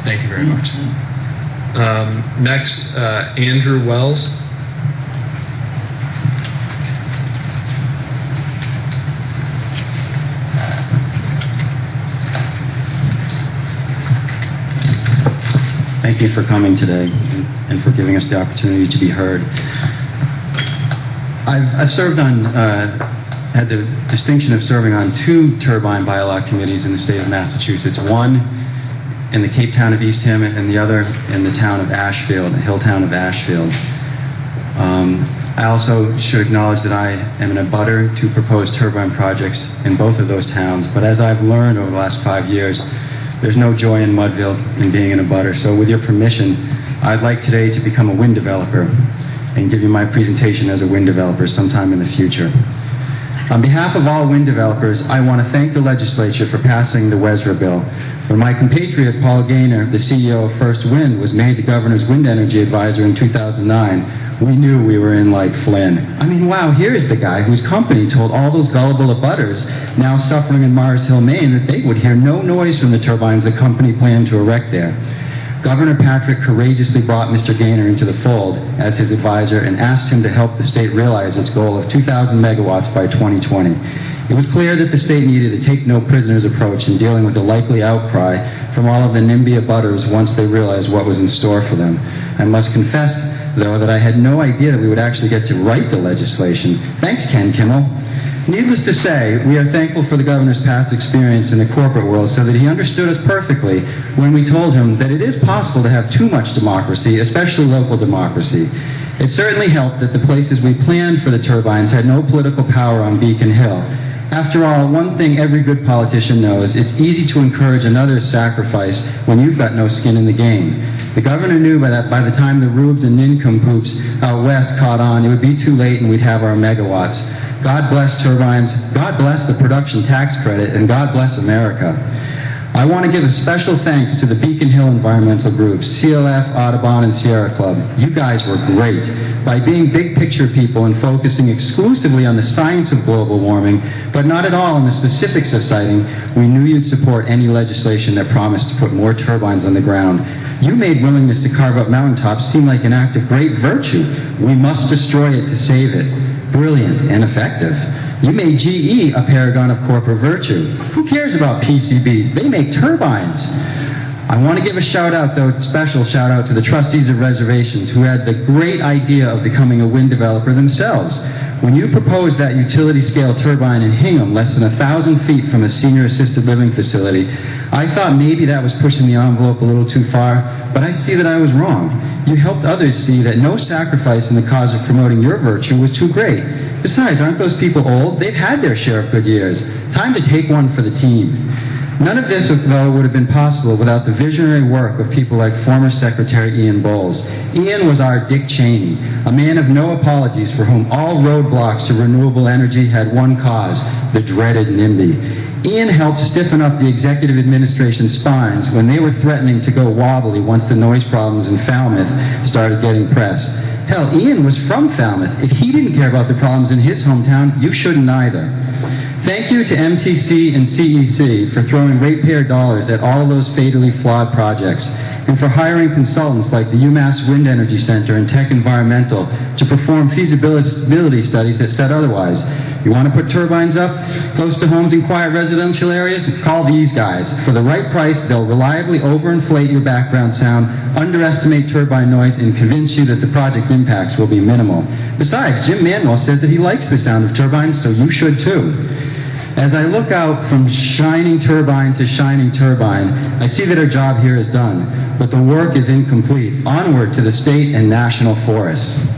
Thank you very much. Next, Andrew Wells. Thank you for coming today and for giving us the opportunity to be heard. I've served on, had the distinction of serving on 2 turbine bylaw committees in the state of Massachusetts. One in the Cape Town of Eastham and the other in the town of Ashfield, the hill town of Ashfield. I also should acknowledge that I am an abutter to proposed turbine projects in both of those towns, but as I've learned over the last 5 years, there's no joy in Mudville in being an abutter. So with your permission, I'd like today to become a wind developer and give you my presentation as a wind developer sometime in the future. On behalf of all wind developers, I want to thank the legislature for passing the WESRA bill. When my compatriot Paul Gaynor, the CEO of First Wind, was made the governor's wind energy advisor in 2009, we knew we were in like Flynn. I mean, wow, here's the guy whose company told all those gullible abutters now suffering in Mars Hill, Maine, that they would hear no noise from the turbines the company planned to erect there. Governor Patrick courageously brought Mr. Gaynor into the fold as his advisor and asked him to help the state realize its goal of 2,000 megawatts by 2020. It was clear that the state needed a take-no-prisoners approach in dealing with the likely outcry from all of the NIMBY abutters once they realized what was in store for them. I must confess, though, that I had no idea that we would actually get to write the legislation. Thanks, Ken Kimmel. Needless to say, we are thankful for the governor's past experience in the corporate world so that he understood us perfectly when we told him that it is possible to have too much democracy, especially local democracy. It certainly helped that the places we planned for the turbines had no political power on Beacon Hill. After all, one thing every good politician knows, it's easy to encourage another's sacrifice when you've got no skin in the game. The governor knew by the time the rubes and nincompoops out west caught on, it would be too late and we'd have our megawatts. God bless turbines, God bless the production tax credit, and God bless America. I want to give a special thanks to the Beacon Hill environmental groups, CLF, Audubon, and Sierra Club. You guys were great. By being big picture people and focusing exclusively on the science of global warming, but not at all on the specifics of siting, we knew you'd support any legislation that promised to put more turbines on the ground. You made willingness to carve up mountaintops seem like an act of great virtue. We must destroy it to save it. Brilliant and effective. You made GE a paragon of corporate virtue. Who cares about PCBs? They make turbines. I want to give a shout out, though, special shout out to the trustees of reservations who had the great idea of becoming a wind developer themselves. When you proposed that utility scale turbine in Hingham, less than 1,000 feet from a senior assisted living facility, I thought maybe that was pushing the envelope a little too far, but I see that I was wrong. You helped others see that no sacrifice in the cause of promoting your virtue was too great. Besides, aren't those people old? They've had their share of good years. Time to take one for the team. None of this, though, would have been possible without the visionary work of people like former Secretary Ian Bowles. Ian was our Dick Cheney, a man of no apologies for whom all roadblocks to renewable energy had one cause, the dreaded NIMBY. Ian helped stiffen up the executive administration's spines when they were threatening to go wobbly once the noise problems in Falmouth started getting press. Hell, Ian was from Falmouth. If he didn't care about the problems in his hometown, you shouldn't either. Thank you to MTC and CEC for throwing ratepayer dollars at all of those fatally flawed projects, and for hiring consultants like the UMass Wind Energy Center and Tech Environmental to perform feasibility studies that said otherwise. You want to put turbines up close to homes in quiet residential areas? Call these guys. For the right price, they'll reliably overinflate your background sound, underestimate turbine noise, and convince you that the project impacts will be minimal. Besides, Jim Manuel says that he likes the sound of turbines, so you should too. As I look out from shining turbine to shining turbine, I see that our job here is done, but the work is incomplete. Onward to the state and national forests.